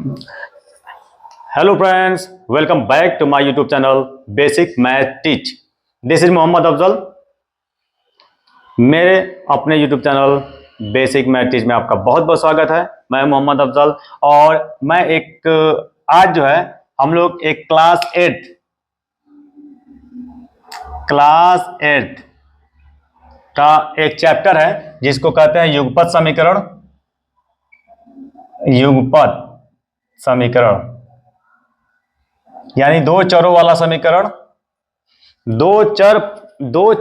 Hello friends, welcome back to my YouTube channel basic math teach. This is Mohammad Afzal. मेरे अपने YouTube channel basic math teach में आपका बहुत बहुत स्वागत है। मैं मोहम्मद अफजल और मैं आज जो है हम लोग एक क्लास एट का एक चैप्टर है जिसको कहते हैं युगपत समीकरण यानी दो चरों वाला समीकरण, दो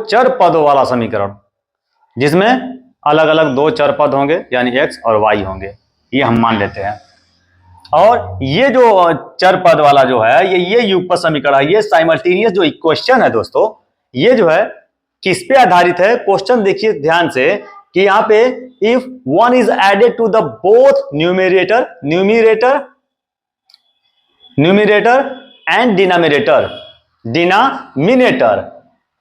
चर पदों वाला समीकरण जिसमें अलग अलग दो चर पद होंगे यानी x और y होंगे, ये हम मान लेते हैं। और ये जो चर पद वाला जो है ये युगपत समीकरण है। ये साइमल्टेनियस जो इक्वेशन है दोस्तों, ये जो है किस पे आधारित है? क्वेश्चन देखिए ध्यान से कि यहाँ पे if one is added to the both numerator and denominator,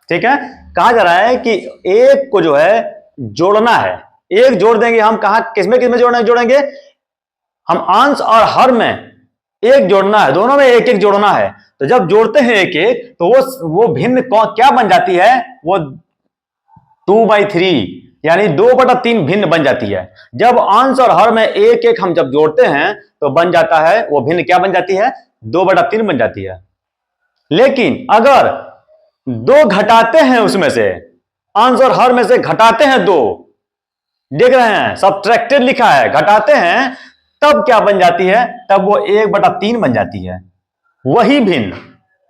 ठीक है। कहा जा रहा है कि एक को जो है जोड़ना है, एक जोड़ देंगे हम। कहा किसमें जोड़ेंगे? हम अंश और हर में एक जोड़ना है, दोनों में एक एक जोड़ना है। तो जब जोड़ते हैं एक एक तो वो भिन्न क्या बन जाती है? वो 2/3 यानी 2/3 भिन्न बन जाती है। जब अंश और हर में एक एक हम जब जोड़ते हैं तो बन जाता है वो भिन्न क्या बन जाती है? 2/3 बन जाती है। लेकिन अगर दो घटाते हैं, उसमें से अंश और हर में से घटाते हैं दो, देख रहे हैं सबट्रैक्टेड लिखा है, घटाते हैं, तब क्या बन जाती है? तब वो 1/3 बन जाती है। वही भिन्न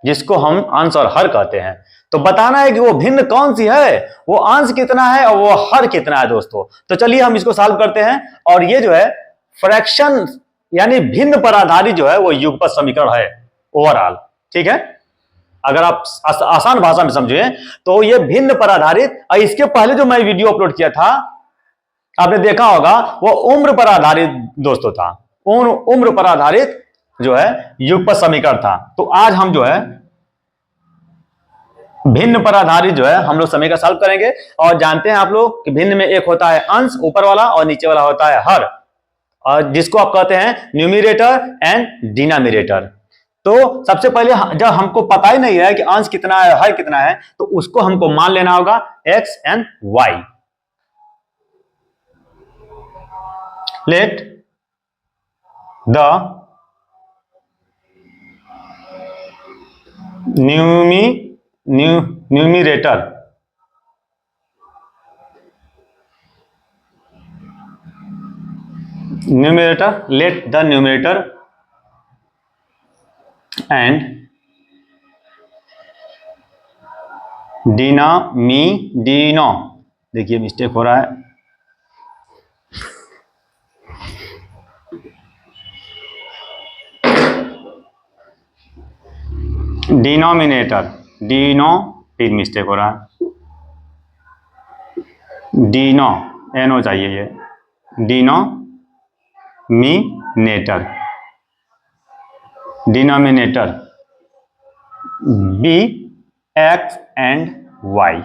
जिसको हम अंश और हर कहते हैं। तो बताना है कि वो भिन्न कौन सी है, वो अंश कितना है और वो हर कितना है दोस्तों। तो चलिए हम इसको सॉल्व करते हैं। और ये जो है फ्रैक्शन यानी भिन्न पर आधारित जो है वो युगपत समीकरण है ओवरऑल, ठीक है। अगर आप आसान भाषा में समझे तो ये भिन्न पर आधारित, और इसके पहले जो मैं वीडियो अपलोड किया था आपने देखा होगा, वो उम्र पर आधारित दोस्तों था। उम्र पर आधारित जो है युगपत समीकरण था। तो आज हम जो है भिन्न पर आधारित जो है हम लोग समीकरण सॉल्व करेंगे। और जानते हैं आप लोग कि भिन्न में एक होता है अंश ऊपर वाला और नीचे वाला होता है हर, और जिसको आप कहते हैं न्यूमिरेटर एंड डिनोमिनेटर। तो सबसे पहले जब हमको पता ही नहीं है कि अंश कितना है हर कितना है, तो उसको हमको मान लेना होगा x and y। Let the numerator let the numerator and देखिए मिस्टेक हो रहा है, डिनोमिनेटर फिर मिस्टेक हो रहा है, एनो चाहिए, ये denominator B X and Y.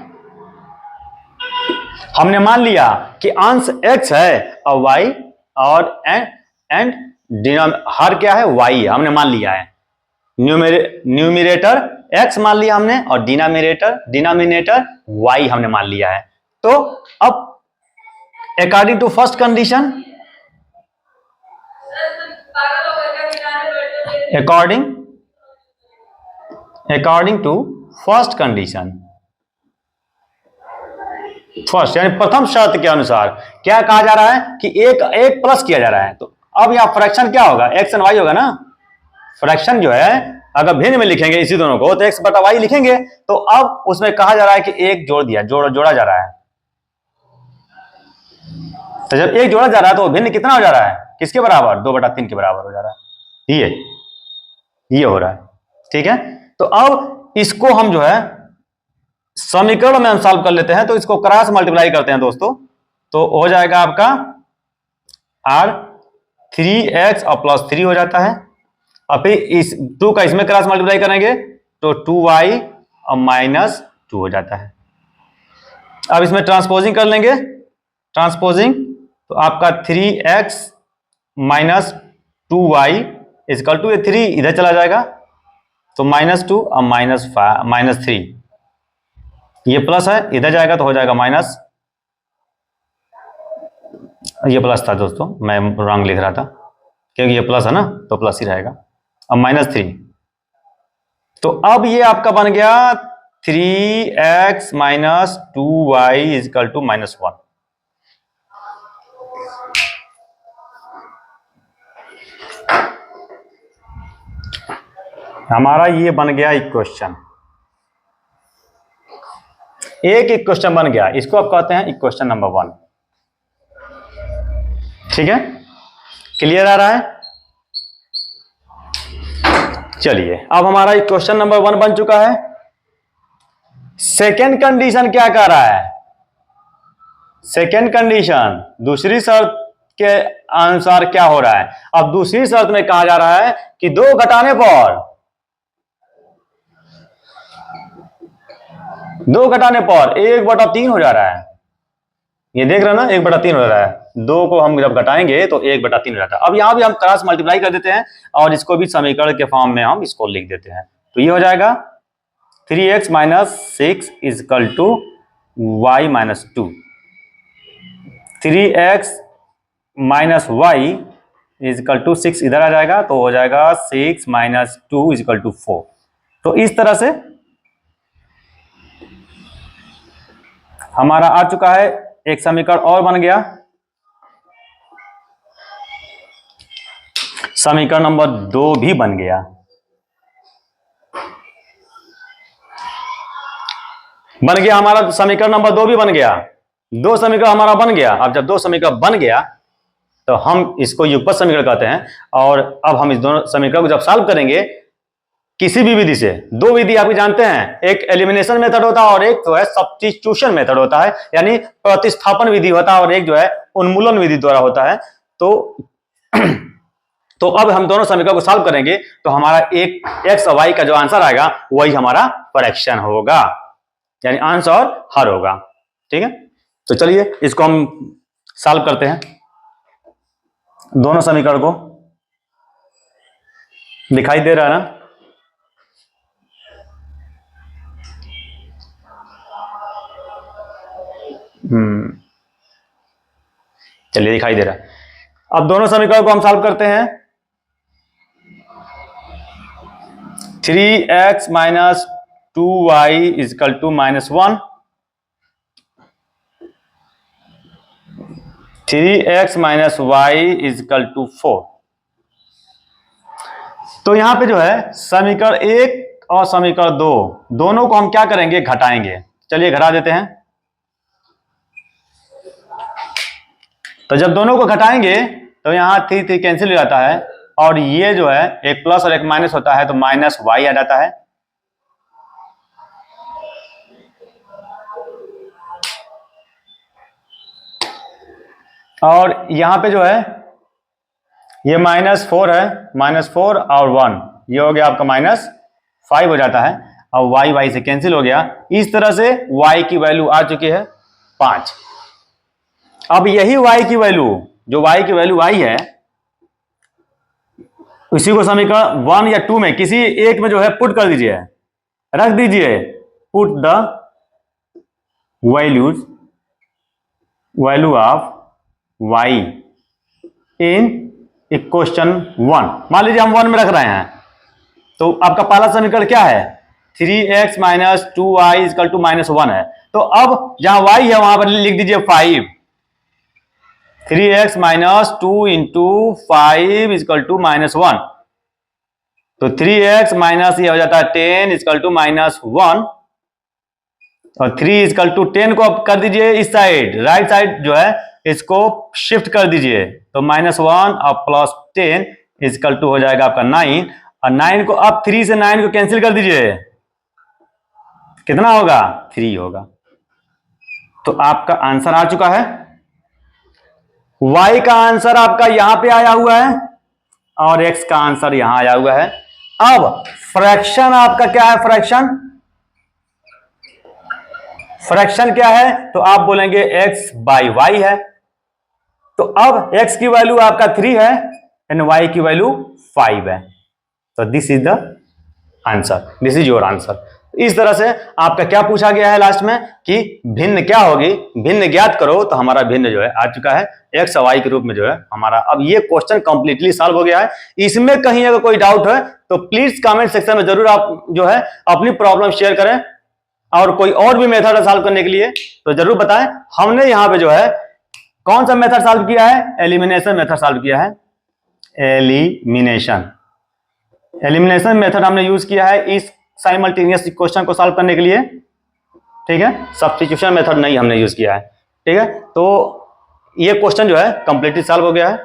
हमने मान लिया कि अंश x है और y और एंड हर क्या है? y है, हमने मान लिया है। न्यूमिरेटर x मान लिया हमने और डिनोमिनेटर y हमने मान लिया है। तो अब according to first condition, according to first condition, first यानी प्रथम शर्त के अनुसार क्या कहा जा रहा है कि एक प्लस किया जा रहा है। तो अब यहां फ्रैक्शन क्या होगा? x एंड y होगा ना। फ्रैक्शन जो है अगर भिन्न में लिखेंगे इसी दोनों को तो x/y लिखेंगे। तो अब उसमें कहा जा रहा है कि एक जोड़ा जा रहा है। तो जब एक जोड़ा जा रहा है तो भिन्न कितना हो जा रहा है? किसके बराबर? 2/3 के बराबर हो जा रहा है। ये हो रहा है, ठीक है। तो अब इसको हम जो है समीकरण में हम सॉल्व कर लेते हैं। तो इसको क्रॉस मल्टीप्लाई करते हैं दोस्तों, तो हो जाएगा आपका r 3x और +3 हो जाता है। और फिर इस 2 का इसमें क्रॉस मल्टीप्लाई करेंगे तो 2y और -2 हो जाता है। अब इसमें ट्रांसपोजिंग कर लेंगे, तो आपका 3x - 2y इजकल टू ये 3 इधर चला जाएगा तो -2 और -3, ये प्लस है इधर जाएगा तो हो जाएगा माइनस, ये प्लस था दोस्तों, मैं रॉन्ग लिख रहा था क्योंकि ये प्लस है ना तो प्लस ही रहेगा, अब -3। तो अब ये आपका बन गया 3x - 2y इजकल टू -1। हमारा ये बन गया इक्वेशन, एक इक्वेशन बन गया, इसको आप कहते हैं इक्वेशन नंबर 1। ठीक है, क्लियर आ रहा है? चलिए अब हमारा इक्वेशन नंबर 1 बन चुका है। सेकेंड कंडीशन क्या कह रहा है? सेकेंड कंडीशन दूसरी शर्त के अनुसार क्या हो रहा है? अब दूसरी शर्त में कहा जा रहा है कि 2 घटाने पर 1/3 हो जा रहा है। ये देख रहे हो ना, 1/3 हो रहा है। 2 को हम जब घटाएंगे तो 1/3 हो जाता है। अब यहां भी हम क्रॉस मल्टीप्लाई कर देते हैं और इसको भी समीकरण के फॉर्म में हम इसको लिख देते हैं। तो ये हो जाएगा 3x - 6 is equal to y - 2। 3x - y is equal to 6 इधर आ जाएगा तो हो जाएगा 6 - 2 इजकल टू 4। तो इस तरह से हमारा आ चुका है, एक समीकरण और बन गया। समीकरण नंबर 2 भी बन गया। हमारा समीकरण नंबर 2 भी बन गया। 2 समीकरण हमारा बन गया। अब जब 2 समीकरण बन गया तो हम इसको युगपत समीकरण कहते हैं। और अब हम इस दोनों समीकरण को जब सॉल्व करेंगे किसी भी विधि से, 2 विधि आप जानते हैं, एक एलिमिनेशन मेथड होता है और एक जो है सब्स्टिट्यूशन मेथड होता है, यानी प्रतिस्थापन विधि होता है, और एक जो है उन्मूलन विधि द्वारा होता है। तो अब हम दोनों समीकरण को सॉल्व करेंगे तो हमारा एक x और y का जो आंसर आएगा वही हमारा फ्रैक्शन होगा, यानी अंश और हर होगा। ठीक है, तो चलिए इसको हम सॉल्व करते हैं। दोनों समीकरण को दिखाई दे रहा है ना? चलिए दिखाई दे रहा है। अब दोनों समीकरण को हम सॉल्व करते हैं। 3x - 2y is equal to -1, 3x - y is equal to 4। तो यहां पे जो है समीकरण 1 और समीकरण 2 दोनों को हम क्या करेंगे? घटाएंगे। चलिए घटा देते हैं। तो जब दोनों को घटाएंगे तो यहां 3 कैंसिल हो जाता है और ये जो है एक प्लस और एक माइनस होता है तो -y आ जाता है। और यहां पे जो है ये -4 है, -4 और 1 ये हो गया आपका -5 हो जाता है और y से कैंसिल हो गया। इस तरह से y की वैल्यू आ चुकी है 5। अब यही y की वैल्यू, जो y की वैल्यू आई है, इसी को समीकरण 1 या 2 में किसी एक में जो है पुट कर दीजिए, रख दीजिए। Put the value of y in equation 1। मान लीजिए हम 1 में रख रहे हैं तो आपका पहला समीकरण क्या है? 3x - 2y इजकल टू -1 है। तो अब जहां y है वहां पर लिख दीजिए 5। 3x - 2 into 5 is equal to -1। तो 3x माइनस ये हो जाता है 10 इजकल टू -1 और 3 इजकल टू 10 को आप कर दीजिए इस साइड, राइट साइड जो है इसको शिफ्ट कर दीजिए तो -1 और +10 इजकल टू हो जाएगा आपका 9 और 9 को अब 3 से 9 को कैंसिल कर दीजिए, कितना होगा? 3 होगा। तो आपका आंसर आ चुका है। y का आंसर आपका यहां पे आया हुआ है और x का आंसर यहां आया हुआ है। अब फ्रैक्शन आपका क्या है? फ्रैक्शन क्या है? तो आप बोलेंगे x/y है। तो अब x की वैल्यू आपका 3 है एंड y की वैल्यू 5 है। तो this is the answer, this is your answer. इस तरह से आपका क्या पूछा गया है लास्ट में कि भिन्न क्या होगी, भिन्न ज्ञात करो, तो हमारा भिन्न जो है आ चुका है x और y के रूप में जो है हमारा। अब ये क्वेश्चन कंप्लीटली सॉल्व हो गया है। इसमें कहीं अगर कोई डाउट है तो प्लीज कमेंट सेक्शन में जरूर आप जो है अपनी प्रॉब्लम शेयर करें, और कोई और भी मेथड है सॉल्व करने के लिए तो जरूर बताएं। हमने यहां पे जो है कौन सा मेथड सॉल्व किया है, एलिमिनेशन मेथड सॉल्व किया है। एलिमिनेशन मेथड हमने यूज किया है इस साइमल्टेनियस क्वेश्चन को सॉल्व करने के लिए, ठीक है। सब्स्टिट्यूशन मेथड नहीं हमने यूज किया है, ठीक है। तो ये क्वेश्चन जो है कंप्लीटली सॉल्व हो गया है।